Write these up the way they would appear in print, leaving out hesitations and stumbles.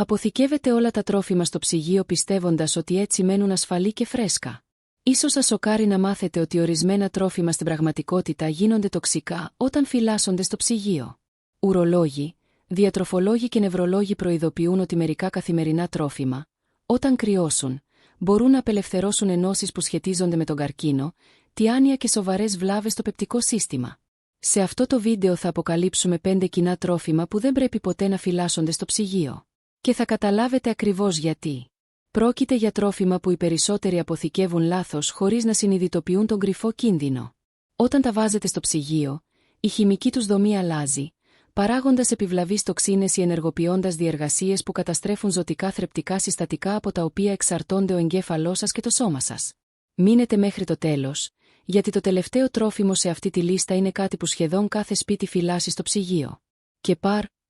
Αποθηκεύετε όλα τα τρόφιμα στο ψυγείο πιστεύοντας ότι έτσι μένουν ασφαλή και φρέσκα. Ίσως σας σοκάρει να μάθετε ότι ορισμένα τρόφιμα στην πραγματικότητα γίνονται τοξικά όταν φυλάσσονται στο ψυγείο. Ουρολόγοι, διατροφολόγοι και νευρολόγοι προειδοποιούν ότι μερικά καθημερινά τρόφιμα, όταν κρυώσουν, μπορούν να απελευθερώσουν ενώσεις που σχετίζονται με τον καρκίνο, τη άνοια και σοβαρές βλάβες στο πεπτικό σύστημα. Σε αυτό το βίντεο θα αποκαλύψουμε 5 κοινά τρόφιμα που δεν πρέπει ποτέ να φυλάσσονται στο ψυγείο. Και θα καταλάβετε ακριβώς γιατί. Πρόκειται για τρόφιμα που οι περισσότεροι αποθηκεύουν λάθος χωρίς να συνειδητοποιούν τον κρυφό κίνδυνο. Όταν τα βάζετε στο ψυγείο, η χημική τους δομή αλλάζει, παράγοντας επιβλαβείς τοξίνες ή ενεργοποιώντας διεργασίες που καταστρέφουν ζωτικά θρεπτικά συστατικά από τα οποία εξαρτώνται ο εγκέφαλός σας και το σώμα σας. Μείνετε μέχρι το τέλος, γιατί το τελευταίο τρόφιμο σε αυτή τη λίστα είναι κάτι που σχεδόν κάθε σπίτι φυλάσσει στο ψυγείο. Και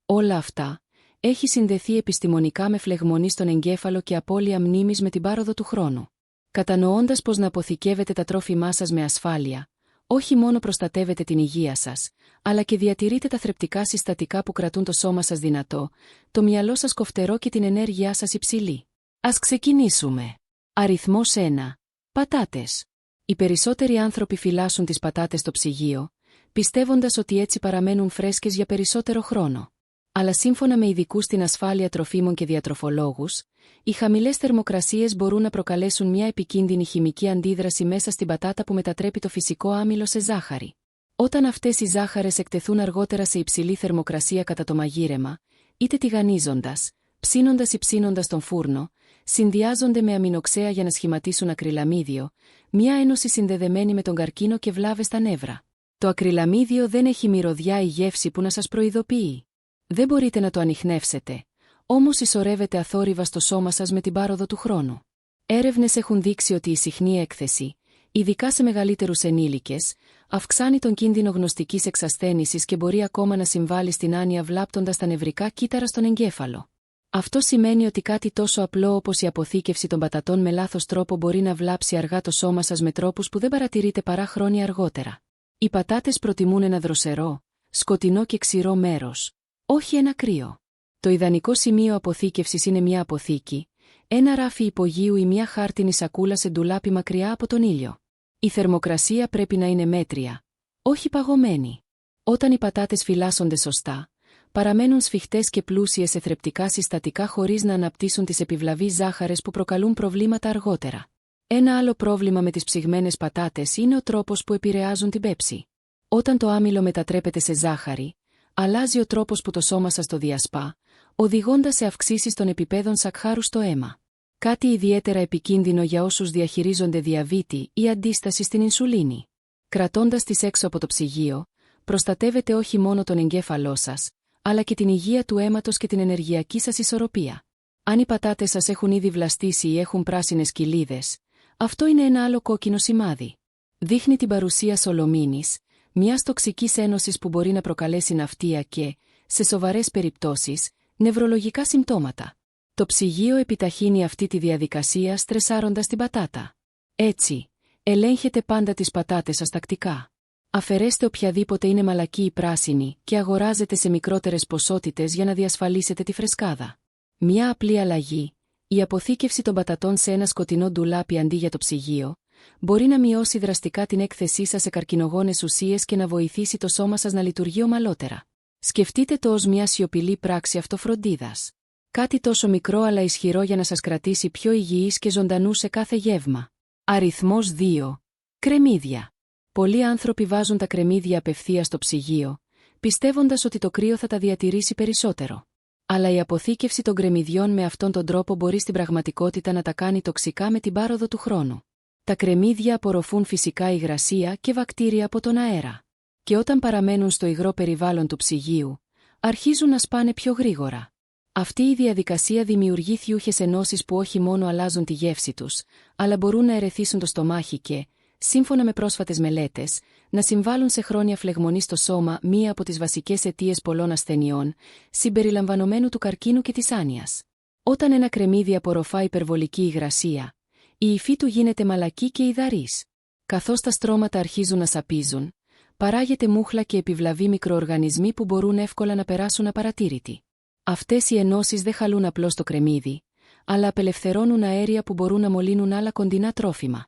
όλα αυτά, έχει συνδεθεί επιστημονικά με φλεγμονή στον εγκέφαλο και απώλεια μνήμης με την πάροδο του χρόνου. Κατανοώντας πως να αποθηκεύετε τα τρόφιμά σας με ασφάλεια, όχι μόνο προστατεύετε την υγεία σας, αλλά και διατηρείτε τα θρεπτικά συστατικά που κρατούν το σώμα σας δυνατό, το μυαλό σας κοφτερό και την ενέργειά σας υψηλή. Ας ξεκινήσουμε. Αριθμός 1. Πατάτες. Οι περισσότεροι άνθρωποι φυλάσσουν τις πατάτες στο ψυγείο, πιστεύοντας ότι έτσι παραμένουν φρέσκες για περισσότερο χρόνο. Αλλά σύμφωνα με ειδικούς στην ασφάλεια τροφίμων και διατροφολόγους, οι χαμηλές θερμοκρασίες μπορούν να προκαλέσουν μια επικίνδυνη χημική αντίδραση μέσα στην πατάτα που μετατρέπει το φυσικό άμυλο σε ζάχαρη. Όταν αυτές οι ζάχαρες εκτεθούν αργότερα σε υψηλή θερμοκρασία κατά το μαγείρεμα, είτε τηγανίζοντας, ψήνοντας ή ψήνοντας τον φούρνο, συνδυάζονται με αμινοξέα για να σχηματίσουν ακριλαμίδιο, μια ένωση συνδεδεμένη με τον καρκίνο και βλάβες στα νεύρα. Το ακριλαμίδιο δεν έχει μυρωδιά ή γεύση που να σας προειδοποιεί. Δεν μπορείτε να το ανιχνεύσετε, όμως συσσωρεύεται αθόρυβα στο σώμα σας με την πάροδο του χρόνου. Έρευνες έχουν δείξει ότι η συχνή έκθεση, ειδικά σε μεγαλύτερους ενήλικες, αυξάνει τον κίνδυνο γνωστικής εξασθένησης και μπορεί ακόμα να συμβάλλει στην άνοια βλάπτοντας τα νευρικά κύτταρα στον εγκέφαλο. Αυτό σημαίνει ότι κάτι τόσο απλό όπως η αποθήκευση των πατατών με λάθος τρόπο μπορεί να βλάψει αργά το σώμα σας με τρόπους που δεν παρατηρείτε παρά χρόνια αργότερα. Οι πατάτες προτιμούν ένα δροσερό, σκοτεινό και ξηρό μέρος. Όχι ένα κρύο. Το ιδανικό σημείο αποθήκευσης είναι μια αποθήκη, ένα ράφι υπογείου ή μια χάρτινη σακούλα σε ντουλάπι μακριά από τον ήλιο. Η θερμοκρασία πρέπει να είναι μέτρια, όχι παγωμένη. Όταν οι πατάτες φυλάσσονται σωστά, παραμένουν σφιχτές και πλούσιες σε θρεπτικά συστατικά χωρίς να αναπτύσσουν τις επιβλαβείς ζάχαρες που προκαλούν προβλήματα αργότερα. Ένα άλλο πρόβλημα με τις ψυγμένες πατάτες είναι ο τρόπος που επηρεάζουν την πέψη. Όταν το άμυλο μετατρέπεται σε ζάχαρη, αλλάζει ο τρόπος που το σώμα σας το διασπά, οδηγώντας σε αυξήσεις των επιπέδων σακχάρου στο αίμα. Κάτι ιδιαίτερα επικίνδυνο για όσους διαχειρίζονται διαβήτη ή αντίσταση στην ινσουλίνη. Κρατώντας τις έξω από το ψυγείο, προστατεύετε όχι μόνο τον εγκέφαλό σας, αλλά και την υγεία του αίματος και την ενεργειακή σας ισορροπία. Αν οι πατάτες σας έχουν ήδη βλαστήσει ή έχουν πράσινες κοιλίδες, αυτό είναι ένα άλλο κόκκινο σημάδι. Δείχνει την παρουσία σολομίνης, μιας τοξικής ένωσης που μπορεί να προκαλέσει ναυτία και, σε σοβαρές περιπτώσεις, νευρολογικά συμπτώματα. Το ψυγείο επιταχύνει αυτή τη διαδικασία στρεσάροντας την πατάτα. Έτσι, ελέγχετε πάντα τις πατάτες σας τακτικά. Αφαιρέστε οποιαδήποτε είναι μαλακή ή πράσινη και αγοράζετε σε μικρότερες ποσότητες για να διασφαλίσετε τη φρεσκάδα. Μια απλή αλλαγή, η αποθήκευση των πατατών σε ένα σκοτεινό ντουλάπι αντί για το ψυγείο, μπορεί να μειώσει δραστικά την έκθεσή σας σε καρκινογόνες ουσίες και να βοηθήσει το σώμα σας να λειτουργεί ομαλότερα. Σκεφτείτε το ως μια σιωπηλή πράξη αυτοφροντίδας. Κάτι τόσο μικρό αλλά ισχυρό για να σας κρατήσει πιο υγιείς και ζωντανούς σε κάθε γεύμα. Αριθμός 2. Κρεμμύδια. Πολλοί άνθρωποι βάζουν τα κρεμμύδια απευθείας στο ψυγείο, πιστεύοντας ότι το κρύο θα τα διατηρήσει περισσότερο. Αλλά η αποθήκευση των κρεμμυδιών με αυτόν τον τρόπο μπορεί στην πραγματικότητα να τα κάνει τοξικά με την πάροδο του χρόνου. Τα κρεμμύδια απορροφούν φυσικά υγρασία και βακτήρια από τον αέρα. Και όταν παραμένουν στο υγρό περιβάλλον του ψυγείου, αρχίζουν να σπάνε πιο γρήγορα. Αυτή η διαδικασία δημιουργεί θιούχες ενώσεις που όχι μόνο αλλάζουν τη γεύση τους, αλλά μπορούν να ερεθίσουν το στομάχι και, σύμφωνα με πρόσφατες μελέτες, να συμβάλλουν σε χρόνια φλεγμονή στο σώμα, μία από τις βασικές αιτίες πολλών ασθενειών, συμπεριλαμβανομένου του καρκίνου και της άνοιας. Όταν ένα κρεμμύδι απορροφά υπερβολική υγρασία, η υφή του γίνεται μαλακή και υδαρής. Καθώς τα στρώματα αρχίζουν να σαπίζουν, παράγεται μούχλα και επιβλαβή μικροοργανισμοί που μπορούν εύκολα να περάσουν απαρατήρητοι. Αυτές οι ενώσεις δεν χαλούν απλώς το κρεμμύδι, αλλά απελευθερώνουν αέρια που μπορούν να μολύνουν άλλα κοντινά τρόφιμα.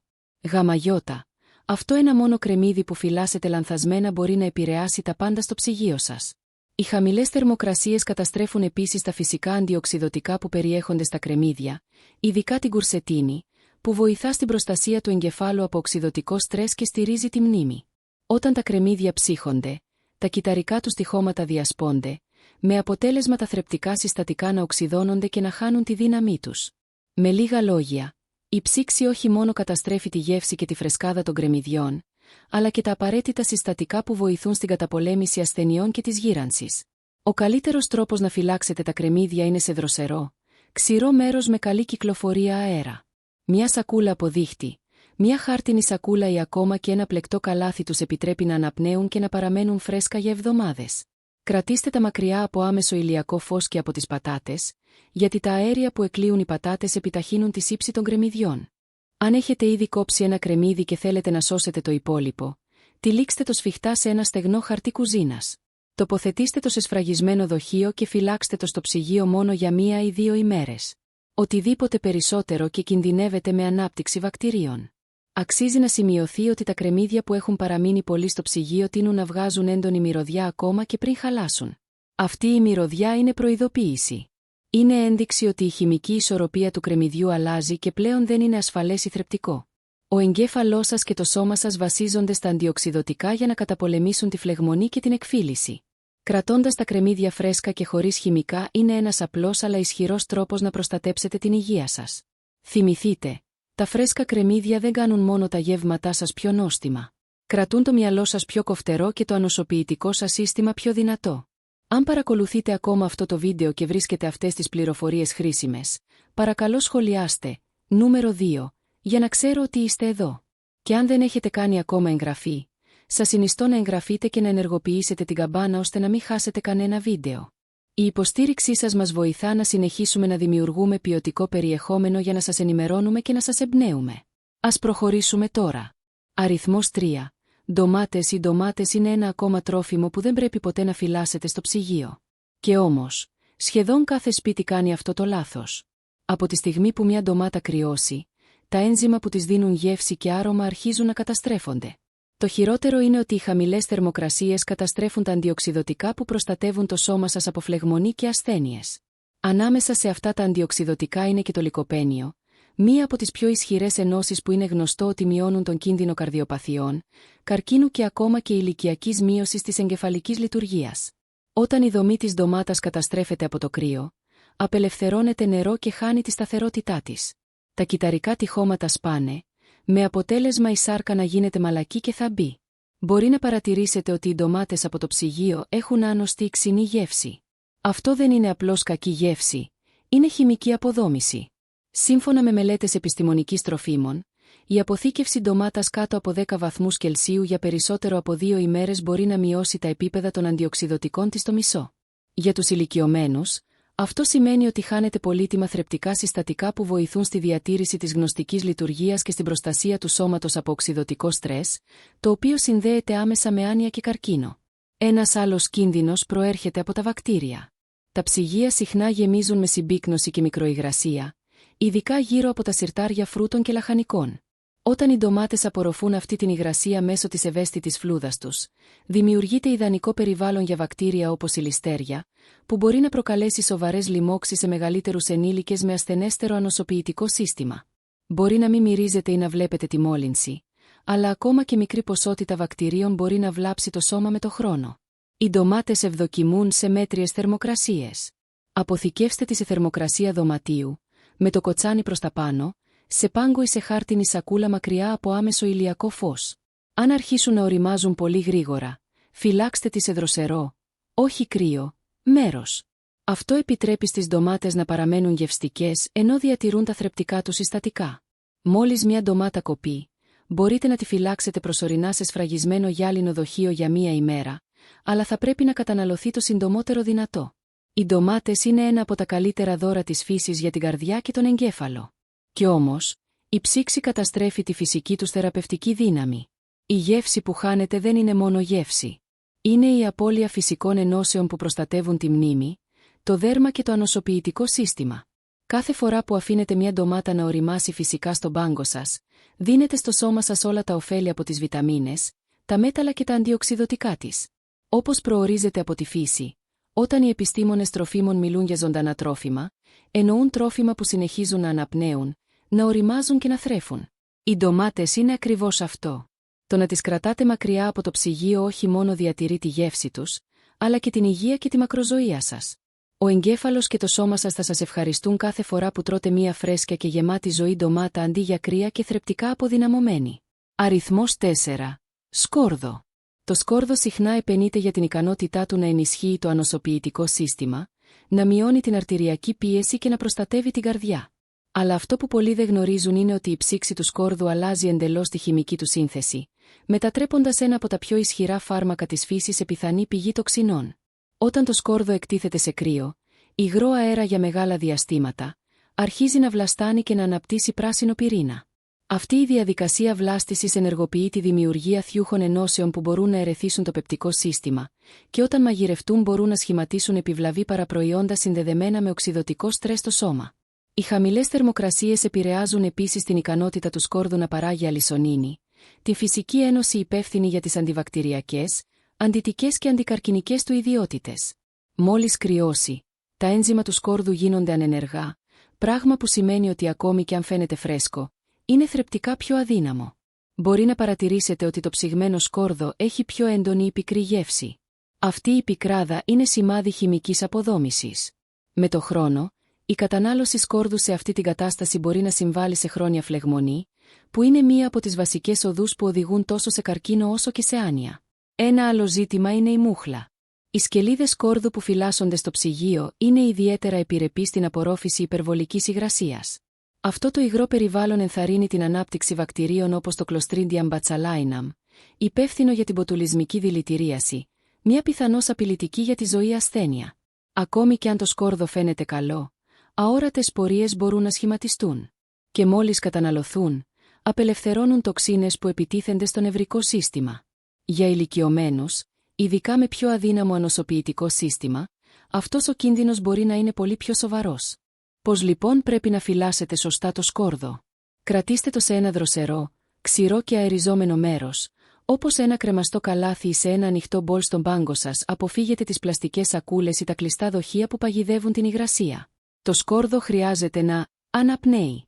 Γαμαγιώτα. Αυτό ένα μόνο κρεμμύδι που φυλάσσεται λανθασμένα μπορεί να επηρεάσει τα πάντα στο ψυγείο σας. Οι χαμηλές θερμοκρασίες καταστρέφουν επίσης τα φυσικά αντιοξειδωτικά που περιέχονται στα κρεμμύδια, ειδικά την κουρσετίνη, που βοηθά στην προστασία του εγκεφάλου από οξειδωτικό στρες και στηρίζει τη μνήμη. Όταν τα κρεμμύδια ψύχονται, τα κυταρικά τους τυχώματα διασπώνται, με αποτέλεσμα τα θρεπτικά συστατικά να οξυδώνονται και να χάνουν τη δύναμή τους. Με λίγα λόγια, η ψήξη όχι μόνο καταστρέφει τη γεύση και τη φρεσκάδα των κρεμμυδιών, αλλά και τα απαραίτητα συστατικά που βοηθούν στην καταπολέμηση ασθενειών και της γύρανσης. Ο καλύτερος τρόπος να φυλάξετε τα κρεμμύδια είναι σε δροσερό, ξηρό μέρος με καλή κυκλοφορία αέρα. Μια σακούλα από δίχτυ, μια χάρτινη σακούλα ή ακόμα και ένα πλεκτό καλάθι τους επιτρέπει να αναπνέουν και να παραμένουν φρέσκα για εβδομάδες. Κρατήστε τα μακριά από άμεσο ηλιακό φως και από τις πατάτες, γιατί τα αέρια που εκλείουν οι πατάτες επιταχύνουν τη σύψη των κρεμμυδιών. Αν έχετε ήδη κόψει ένα κρεμμύδι και θέλετε να σώσετε το υπόλοιπο, τυλίξτε το σφιχτά σε ένα στεγνό χαρτί κουζίνας. Τοποθετήστε το σε σφραγισμένο δοχείο και φυλάξτε το στο ψυγείο μόνο για 1 ή 2 ημέρες. Οτιδήποτε περισσότερο και κινδυνεύετε με ανάπτυξη βακτηρίων. Αξίζει να σημειωθεί ότι τα κρεμμύδια που έχουν παραμείνει πολύ στο ψυγείο τείνουν να βγάζουν έντονη μυρωδιά ακόμα και πριν χαλάσουν. Αυτή η μυρωδιά είναι προειδοποίηση. Είναι ένδειξη ότι η χημική ισορροπία του κρεμμυδιού αλλάζει και πλέον δεν είναι ασφαλές ή θρεπτικό. Ο εγκέφαλός σας και το σώμα σας βασίζονται στα αντιοξειδωτικά για να καταπολεμήσουν τη φλεγμονή και την εκφύλιση. Κρατώντας τα κρεμμύδια φρέσκα και χωρίς χημικά είναι ένας απλός αλλά ισχυρός τρόπος να προστατέψετε την υγεία σας. Θυμηθείτε, τα φρέσκα κρεμμύδια δεν κάνουν μόνο τα γεύματά σας πιο νόστιμα. Κρατούν το μυαλό σας πιο κοφτερό και το ανοσοποιητικό σας σύστημα πιο δυνατό. Αν παρακολουθείτε ακόμα αυτό το βίντεο και βρίσκετε αυτές τις πληροφορίες χρήσιμες, παρακαλώ σχολιάστε, νούμερο 2, για να ξέρω ότι είστε εδώ. Και αν δεν έχετε κάνει ακόμα εγγραφή, σας συνιστώ να εγγραφείτε και να ενεργοποιήσετε την καμπάνα ώστε να μην χάσετε κανένα βίντεο. Η υποστήριξή σας μας βοηθά να συνεχίσουμε να δημιουργούμε ποιοτικό περιεχόμενο για να σας ενημερώνουμε και να σας εμπνέουμε. Ας προχωρήσουμε τώρα. Αριθμός 3. Ντομάτες. Οι ντομάτες είναι ένα ακόμα τρόφιμο που δεν πρέπει ποτέ να φυλάσσετε στο ψυγείο. Και όμως, σχεδόν κάθε σπίτι κάνει αυτό το λάθος. Από τη στιγμή που μια ντομάτα κρυώσει, τα ένζημα που της δίνουν γεύση και άρωμα αρχίζουν να καταστρέφονται. Το χειρότερο είναι ότι οι χαμηλές θερμοκρασίες καταστρέφουν τα αντιοξειδωτικά που προστατεύουν το σώμα σας από φλεγμονή και ασθένειες. Ανάμεσα σε αυτά τα αντιοξειδωτικά είναι και το λικοπένιο, μία από τις πιο ισχυρές ενώσεις που είναι γνωστό ότι μειώνουν τον κίνδυνο καρδιοπαθειών, καρκίνου και ακόμα και ηλικιακής μείωσης της εγκεφαλικής λειτουργίας. Όταν η δομή της ντομάτας καταστρέφεται από το κρύο, απελευθερώνεται νερό και χάνει τη σταθερότητά της. Τα κυταρικά τυχώματα σπάνε, με αποτέλεσμα η σάρκα να γίνεται μαλακή και θα μπει. Μπορεί να παρατηρήσετε ότι οι ντομάτες από το ψυγείο έχουν άνοστη ξινή γεύση. Αυτό δεν είναι απλώς κακή γεύση, είναι χημική αποδόμηση. Σύμφωνα με μελέτες επιστημονικής τροφίμων, η αποθήκευση ντομάτας κάτω από 10 βαθμούς Κελσίου για περισσότερο από 2 ημέρες μπορεί να μειώσει τα επίπεδα των αντιοξειδωτικών της στο μισό. Για τους ηλικιωμένους, αυτό σημαίνει ότι χάνετε πολύτιμα θρεπτικά συστατικά που βοηθούν στη διατήρηση της γνωστικής λειτουργίας και στην προστασία του σώματος από οξειδωτικό στρες, το οποίο συνδέεται άμεσα με άνοια και καρκίνο. Ένας άλλος κίνδυνος προέρχεται από τα βακτήρια. Τα ψυγεία συχνά γεμίζουν με συμπίκνωση και μικροϊγρασία, ειδικά γύρω από τα συρτάρια φρούτων και λαχανικών. Όταν οι ντομάτες απορροφούν αυτή την υγρασία μέσω της ευαίσθητης φλούδας τους, δημιουργείται ιδανικό περιβάλλον για βακτήρια όπως η ληστέρια, που μπορεί να προκαλέσει σοβαρές λοιμώξεις σε μεγαλύτερους ενήλικες με ασθενέστερο ανοσοποιητικό σύστημα. Μπορεί να μην μυρίζετε ή να βλέπετε τη μόλυνση, αλλά ακόμα και μικρή ποσότητα βακτηρίων μπορεί να βλάψει το σώμα με το χρόνο. Οι ντομάτες ευδοκιμούν σε μέτριες θερμοκρασίες. Αποθηκεύστε τις σε θερμοκρασία δωματίου, με το κοτσάνι προς τα πάνω, σε πάγκο ή σε χάρτινη σακούλα μακριά από άμεσο ηλιακό φως. Αν αρχίσουν να οριμάζουν πολύ γρήγορα, φυλάξτε τις σε δροσερό, όχι κρύο, μέρος. Αυτό επιτρέπει στις ντομάτες να παραμένουν γευστικές ενώ διατηρούν τα θρεπτικά τους συστατικά. Μόλις μια ντομάτα κοπεί, μπορείτε να τη φυλάξετε προσωρινά σε σφραγισμένο γυάλινο δοχείο για 1 ημέρα, αλλά θα πρέπει να καταναλωθεί το συντομότερο δυνατό. Οι ντομάτες είναι ένα από τα καλύτερα δώρα της φύσης για την καρδιά και τον εγκέφαλο. Κι όμως, η ψήξη καταστρέφει τη φυσική τους θεραπευτική δύναμη. Η γεύση που χάνεται δεν είναι μόνο γεύση. Είναι η απώλεια φυσικών ενώσεων που προστατεύουν τη μνήμη, το δέρμα και το ανοσοποιητικό σύστημα. Κάθε φορά που αφήνετε μια ντομάτα να οριμάσει φυσικά στον πάγκο σας, δίνετε στο σώμα σας όλα τα ωφέλη από τις βιταμίνες, τα μέταλλα και τα αντιοξιδωτικά της. Όπως προορίζεται από τη φύση, όταν οι επιστήμονες τροφίμων μιλούν για ζωντανά τρόφιμα, εννοούν τρόφιμα που συνεχίζουν να αναπνέουν, να οριμάζουν και να θρέφουν. Οι ντομάτες είναι ακριβώς αυτό. Το να τις κρατάτε μακριά από το ψυγείο όχι μόνο διατηρεί τη γεύση τους, αλλά και την υγεία και τη μακροζωία σας. Ο εγκέφαλος και το σώμα σας θα σας ευχαριστούν κάθε φορά που τρώτε μία φρέσκια και γεμάτη ζωή ντομάτα αντί για κρύα και θρεπτικά αποδυναμωμένη. Αριθμός 4. Σκόρδο. Το σκόρδο συχνά επενείται για την ικανότητά του να ενισχύει το ανοσοποιητικό σύστημα, να μειώνει την αρτηριακή πίεση και να προστατεύει την καρδιά. Αλλά αυτό που πολλοί δεν γνωρίζουν είναι ότι η ψήξη του σκόρδου αλλάζει εντελώς τη χημική του σύνθεση, μετατρέποντας ένα από τα πιο ισχυρά φάρμακα της φύσης σε πιθανή πηγή τοξινών. Όταν το σκόρδο εκτίθεται σε κρύο, υγρό αέρα για μεγάλα διαστήματα, αρχίζει να βλαστάνει και να αναπτύσσει πράσινο πυρήνα. Αυτή η διαδικασία βλάστησης ενεργοποιεί τη δημιουργία θιούχων ενώσεων που μπορούν να ερεθίσουν το πεπτικό σύστημα, και όταν μαγειρευτούν μπορούν να σχηματίσουν επιβλαβή παραπροϊόντα συνδεδεμένα με οξυδωτικό στρες στο σώμα. Οι χαμηλές θερμοκρασίες επηρεάζουν επίσης την ικανότητα του σκόρδου να παράγει αλισονίνη, τη φυσική ένωση υπεύθυνη για τις αντιβακτηριακές, αντιτικές και αντικαρκινικές του ιδιότητες. Μόλις κρυώσει, τα ένζημα του σκόρδου γίνονται ανενεργά, πράγμα που σημαίνει ότι ακόμη και αν φαίνεται φρέσκο, είναι θρεπτικά πιο αδύναμο. Μπορεί να παρατηρήσετε ότι το ψυγμένο σκόρδο έχει πιο έντονη ή πικρή γεύση. Αυτή η πικράδα είναι σημάδι χημικής αποδόμησης. Με το χρόνο, η κατανάλωση σκόρδου σε αυτή την κατάσταση μπορεί να συμβάλλει σε χρόνια φλεγμονή, που είναι μία από τις βασικές οδούς που οδηγούν τόσο σε καρκίνο όσο και σε άνοια. Ένα άλλο ζήτημα είναι η μούχλα. Οι σκελίδες σκόρδου που φυλάσσονται στο ψυγείο είναι ιδιαίτερα επιρρεπείς στην απορρόφηση υπερβολικής υγρασίας. Αυτό το υγρό περιβάλλον ενθαρρύνει την ανάπτυξη βακτηρίων όπως το Clostridium botulinum, υπεύθυνο για την μποτουλισμική δηλητηρίαση, μια πιθανώς απειλητική για τη ζωή ασθένεια. Ακόμη και αν το σκόρδο φαίνεται καλό, αόρατες πορείες μπορούν να σχηματιστούν. Και μόλις καταναλωθούν, απελευθερώνουν τοξίνες που επιτίθενται στο νευρικό σύστημα. Για ηλικιωμένους, ειδικά με πιο αδύναμο ανοσοποιητικό σύστημα, αυτός ο κίνδυνος μπορεί να είναι πολύ πιο σοβαρός. Πώς λοιπόν πρέπει να φυλάσσετε σωστά το σκόρδο? Κρατήστε το σε ένα δροσερό, ξηρό και αεριζόμενο μέρος, όπως ένα κρεμαστό καλάθι ή σε ένα ανοιχτό μπολ στον πάγκο σας. Αποφύγετε τις πλαστικές σακούλες ή τα κλειστά δοχεία που παγιδεύουν την υγρασία. Το σκόρδο χρειάζεται να αναπνέει.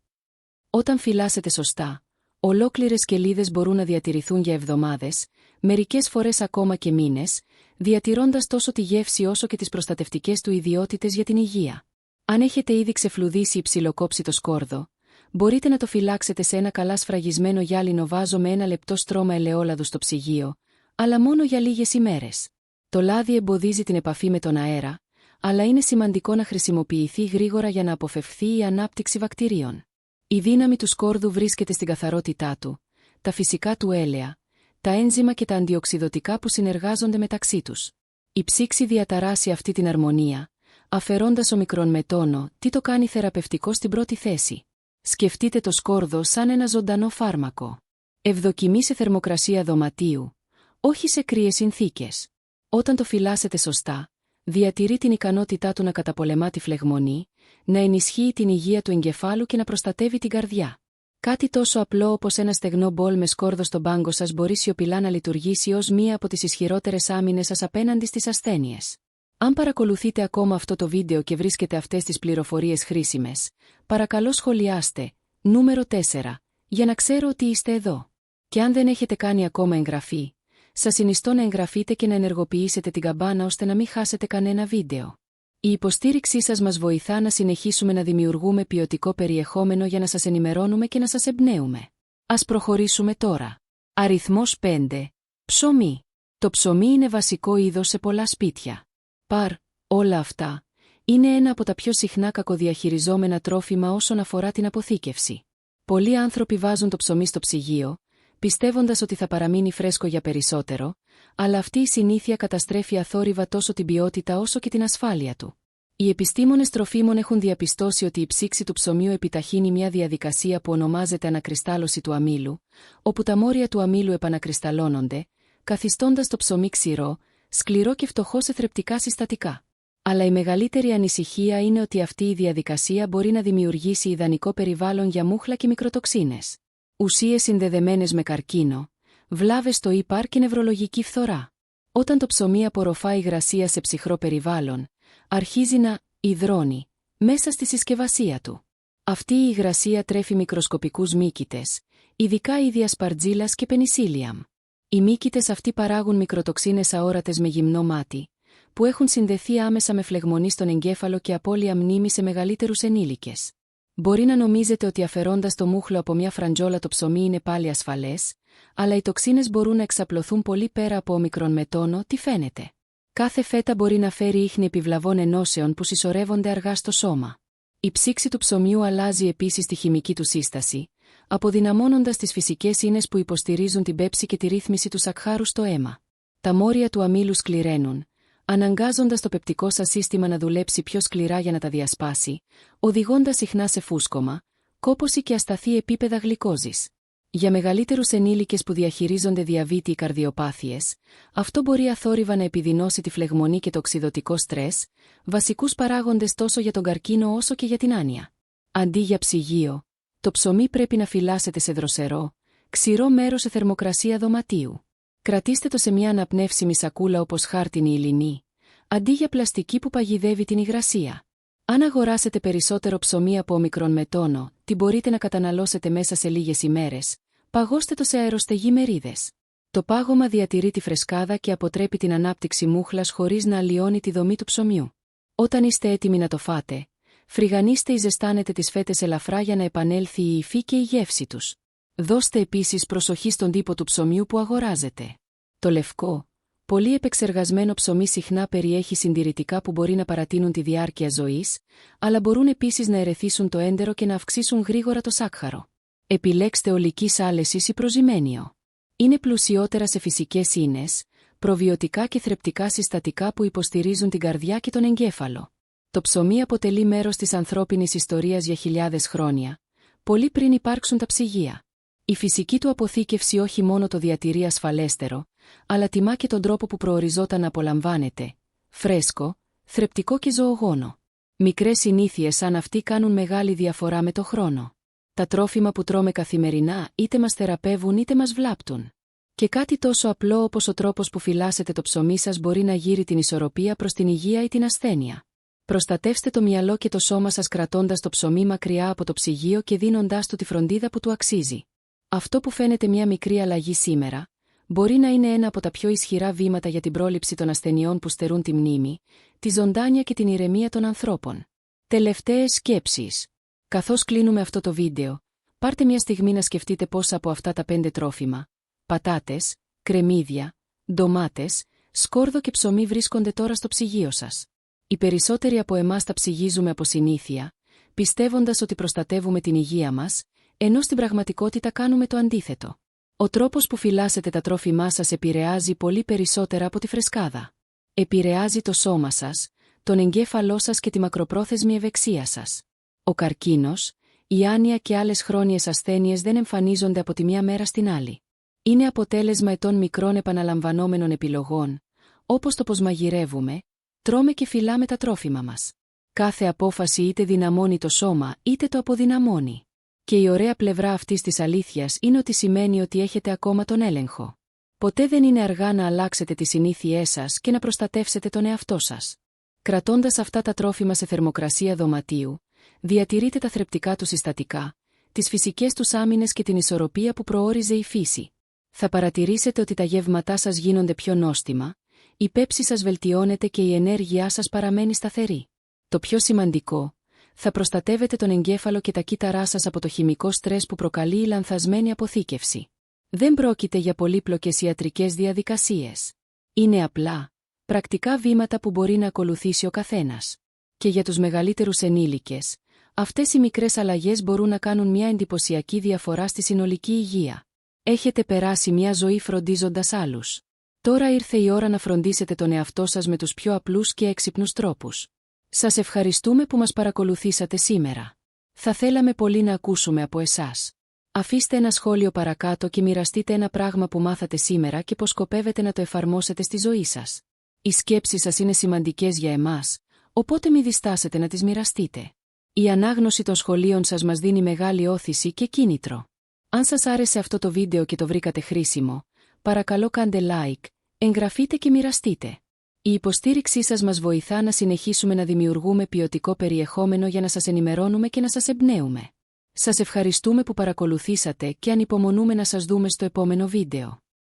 Όταν φυλάσσετε σωστά, ολόκληρες σκελίδες μπορούν να διατηρηθούν για εβδομάδες, μερικές φορές ακόμα και μήνες, διατηρώντας τόσο τη γεύση όσο και τις προστατευτικές του ιδιότητες για την υγεία. Αν έχετε ήδη ξεφλουδίσει ή ψιλοκόψει το σκόρδο, μπορείτε να το φυλάξετε σε ένα καλά σφραγισμένο γυάλινο βάζο με ένα λεπτό στρώμα ελαιόλαδου στο ψυγείο, αλλά μόνο για λίγες ημέρες. Το λάδι εμποδίζει την επαφή με τον αέρα, αλλά είναι σημαντικό να χρησιμοποιηθεί γρήγορα για να αποφευθεί η ανάπτυξη βακτηρίων. Η δύναμη του σκόρδου βρίσκεται στην καθαρότητά του, τα φυσικά του έλαια, τα ένζημα και τα αντιοξιδωτικά που συνεργάζονται μεταξύ τους. Η ψήξη διαταράσσει αυτή την αρμονία, αφαιρώντας ομικρόν μετόνο, τι το κάνει θεραπευτικό στην πρώτη θέση. Σκεφτείτε το σκόρδο σαν ένα ζωντανό φάρμακο. Ευδοκιμεί σε θερμοκρασία δωματίου, όχι σε κρύες συνθήκες. Όταν το φυλάσσετε σωστά, διατηρεί την ικανότητά του να καταπολεμά τη φλεγμονή, να ενισχύει την υγεία του εγκεφάλου και να προστατεύει την καρδιά. Κάτι τόσο απλό όπως ένα στεγνό μπολ με σκόρδο στον πάγκο σας μπορεί σιωπηλά να λειτουργήσει ως μία από τις ισχυρότερες άμυνες σας απέναντι στις ασθένειες. Αν παρακολουθείτε ακόμα αυτό το βίντεο και βρίσκετε αυτές τις πληροφορίες χρήσιμες, παρακαλώ σχολιάστε, νούμερο 4, για να ξέρω ότι είστε εδώ. Και αν δεν έχετε κάνει ακόμα εγγραφή, σας συνιστώ να εγγραφείτε και να ενεργοποιήσετε την καμπάνα ώστε να μην χάσετε κανένα βίντεο. Η υποστήριξή σας μας βοηθά να συνεχίσουμε να δημιουργούμε ποιοτικό περιεχόμενο για να σας ενημερώνουμε και να σας εμπνέουμε. Ας προχωρήσουμε τώρα. Αριθμός 5. Ψωμί. Το ψωμί είναι βασικό είδος σε πολλά σπίτια. Όλα αυτά είναι ένα από τα πιο συχνά κακοδιαχειριζόμενα τρόφιμα όσον αφορά την αποθήκευση. Πολλοί άνθρωποι βάζουν το ψωμί στο ψυγείο, πιστεύοντας ότι θα παραμείνει φρέσκο για περισσότερο, αλλά αυτή η συνήθεια καταστρέφει αθόρυβα τόσο την ποιότητα όσο και την ασφάλεια του. Οι επιστήμονες τροφίμων έχουν διαπιστώσει ότι η ψήξη του ψωμιού επιταχύνει μια διαδικασία που ονομάζεται ανακριστάλλωση του αμύλου, όπου τα μόρια του αμύλου επανακρισταλλώνονται, καθιστώντας το ψωμί ξηρό, σκληρό και φτωχό σε θρεπτικά συστατικά. Αλλά η μεγαλύτερη ανησυχία είναι ότι αυτή η διαδικασία μπορεί να δημιουργήσει ιδανικό περιβάλλον για μούχλα και μικροτοξίνες. Ουσίες συνδεδεμένες με καρκίνο, βλάβες στο ύπαρ και νευρολογική φθορά. Όταν το ψωμί απορροφά υγρασία σε ψυχρό περιβάλλον, αρχίζει να υδρώνει μέσα στη συσκευασία του. Αυτή η υγρασία τρέφει μικροσκοπικούς μύκητες, ειδικά είδη ασπαρτζίλας και πενισίλιαμ. Οι μύκητες αυτοί παράγουν μικροτοξίνες αόρατες με γυμνό μάτι, που έχουν συνδεθεί άμεσα με φλεγμονή στον εγκέφαλο και απώλεια μνήμης σε μεγαλύτερους ενήλικες. Μπορεί να νομίζετε ότι αφαιρώντας το μούχλο από μια φραντζόλα το ψωμί είναι πάλι ασφαλές, αλλά οι τοξίνες μπορούν να εξαπλωθούν πολύ πέρα από όμικρον με τόνο, τι φαίνεται. Κάθε φέτα μπορεί να φέρει ίχνη επιβλαβών ενώσεων που συσσωρεύονται αργά στο σώμα. Η ψήξη του ψωμιού αλλάζει επίσης τη χημική του σύσταση, αποδυναμώνοντας τις φυσικές ίνες που υποστηρίζουν την πέψη και τη ρύθμιση του σακχάρου στο αίμα. Τα μόρια του αμύλου σκληραίνουν, αναγκάζοντας το πεπτικό σας σύστημα να δουλέψει πιο σκληρά για να τα διασπάσει, οδηγώντας συχνά σε φούσκωμα, κόπωση και ασταθή επίπεδα γλυκόζης. Για μεγαλύτερους ενήλικες που διαχειρίζονται διαβήτη ή καρδιοπάθειες, αυτό μπορεί αθόρυβα να επιδεινώσει τη φλεγμονή και το οξυδωτικό στρες, βασικούς παράγοντες τόσο για τον καρκίνο όσο και για την άνοια. Αντί για ψυγείο, το ψωμί πρέπει να φυλάσσετε σε δροσερό, ξηρό μέρος σε θερμοκρασία δωματίου. Κρατήστε το σε μια αναπνεύσιμη σακούλα όπως χάρτινη ή λινή, αντί για πλαστική που παγιδεύει την υγρασία. Αν αγοράσετε περισσότερο ψωμί από όμικρον με τόνο, τι μπορείτε να καταναλώσετε μέσα σε λίγες ημέρες, παγώστε το σε αεροστεγή μερίδες. Το πάγωμα διατηρεί τη φρεσκάδα και αποτρέπει την ανάπτυξη μούχλας χωρίς να αλλοιώνει τη δομή του ψωμιού. Όταν είστε έτοιμοι να το φάτε, φρυγανίστε ή ζεστάνετε τις φέτες ελαφρά για να επανέλθει η υφή και η γεύση τους. Δώστε επίσης προσοχή στον τύπο του ψωμιού που αγοράζετε. Το λευκό, πολύ επεξεργασμένο ψωμί συχνά περιέχει συντηρητικά που μπορεί να παρατείνουν τη διάρκεια ζωής, αλλά μπορούν επίσης να ερεθίσουν το έντερο και να αυξήσουν γρήγορα το σάκχαρο. Επιλέξτε ολικής άλεσης ή προζυμένιο. Είναι πλουσιότερα σε φυσικές ίνες, προβιωτικά και θρεπτικά συστατικά που υποστηρίζουν την καρδιά και τον εγκέφαλο. Το ψωμί αποτελεί μέρος της ανθρώπινης ιστορίας για χιλιάδες χρόνια, πολύ πριν υπάρξουν τα ψυγεία. Η φυσική του αποθήκευση όχι μόνο το διατηρεί ασφαλέστερο, αλλά τιμά και τον τρόπο που προοριζόταν να απολαμβάνεται, φρέσκο, θρεπτικό και ζωογόνο. Μικρές συνήθειες σαν αυτή κάνουν μεγάλη διαφορά με το χρόνο. Τα τρόφιμα που τρώμε καθημερινά είτε μας θεραπεύουν είτε μας βλάπτουν. Και κάτι τόσο απλό όπως ο τρόπος που φυλάσσετε το ψωμί σας μπορεί να γύρει την ισορροπία προς την υγεία ή την ασθένεια. Προστατεύστε το μυαλό και το σώμα σας κρατώντας το ψωμί μακριά από το ψυγείο και δίνοντάς του τη φροντίδα που του αξίζει. Αυτό που φαίνεται μια μικρή αλλαγή σήμερα, μπορεί να είναι ένα από τα πιο ισχυρά βήματα για την πρόληψη των ασθενειών που στερούν τη μνήμη, τη ζωντάνια και την ηρεμία των ανθρώπων. Τελευταίες σκέψεις. Καθώς κλείνουμε αυτό το βίντεο, πάρτε μια στιγμή να σκεφτείτε πόσα από αυτά τα 5 τρόφιμα, πατάτες, κρεμμύδια, ντομάτες, σκόρδο και ψωμί βρίσκονται τώρα στο ψυγείο σας. Οι περισσότεροι από εμάς τα ψυγίζουμε από συνήθεια, πιστεύοντας ότι προστατεύουμε την υγεία μας, ενώ στην πραγματικότητα κάνουμε το αντίθετο. Ο τρόπος που φυλάσσετε τα τρόφιμά σας επηρεάζει πολύ περισσότερα από τη φρεσκάδα. Επηρεάζει το σώμα σας, τον εγκέφαλό σας και τη μακροπρόθεσμη ευεξία σας. Ο καρκίνος, η άνοια και άλλες χρόνιες ασθένειες δεν εμφανίζονται από τη μια μέρα στην άλλη. Είναι αποτέλεσμα ετών μικρών επαναλαμβανόμενων επιλογών, όπως το πως μαγειρεύουμε, τρώμε και φυλάμε τα τρόφιμα μας. Κάθε απόφαση είτε δυναμώνει το σώμα είτε το αποδυναμώνει. Και η ωραία πλευρά αυτής της αλήθειας είναι ότι σημαίνει ότι έχετε ακόμα τον έλεγχο. Ποτέ δεν είναι αργά να αλλάξετε τις συνήθειές σας και να προστατεύσετε τον εαυτό σας. Κρατώντας αυτά τα τρόφιμα σε θερμοκρασία δωματίου, διατηρείτε τα θρεπτικά του συστατικά, τις φυσικές τους άμυνες και την ισορροπία που προόριζε η φύση. Θα παρατηρήσετε ότι τα γεύματά σας γίνονται πιο νόστιμα, η πέψη σας βελτιώνεται και η ενέργειά σας παραμένει σταθερή. Το πιο σημαντικό, θα προστατεύετε τον εγκέφαλο και τα κύτταρά σας από το χημικό στρες που προκαλεί η λανθασμένη αποθήκευση. Δεν πρόκειται για πολύπλοκες ιατρικές διαδικασίες. Είναι απλά, πρακτικά βήματα που μπορεί να ακολουθήσει ο καθένας. Και για τους μεγαλύτερους ενήλικες, αυτές οι μικρές αλλαγές μπορούν να κάνουν μια εντυπωσιακή διαφορά στη συνολική υγεία. Έχετε περάσει μια ζωή φροντίζοντας άλλους. Τώρα ήρθε η ώρα να φροντίσετε τον εαυτό σας με τους πιο απλούς και έξυπνους τρόπους. Σας ευχαριστούμε που μας παρακολουθήσατε σήμερα. Θα θέλαμε πολύ να ακούσουμε από εσάς. Αφήστε ένα σχόλιο παρακάτω και μοιραστείτε ένα πράγμα που μάθατε σήμερα και πώς σκοπεύετε να το εφαρμόσετε στη ζωή σας. Οι σκέψεις σας είναι σημαντικές για εμάς, οπότε μη διστάσετε να τις μοιραστείτε. Η ανάγνωση των σχολείων σας μας δίνει μεγάλη όθηση και κίνητρο. Αν σας άρεσε αυτό το βίντεο και το βρήκατε χρήσιμο, παρακαλώ κάντε like, εγγραφείτε και μοιραστείτε. Η υποστήριξή σας μας βοηθά να συνεχίσουμε να δημιουργούμε ποιοτικό περιεχόμενο για να σας ενημερώνουμε και να σας εμπνέουμε. Σας ευχαριστούμε που παρακολουθήσατε και ανυπομονούμε να σας δούμε στο επόμενο βίντεο.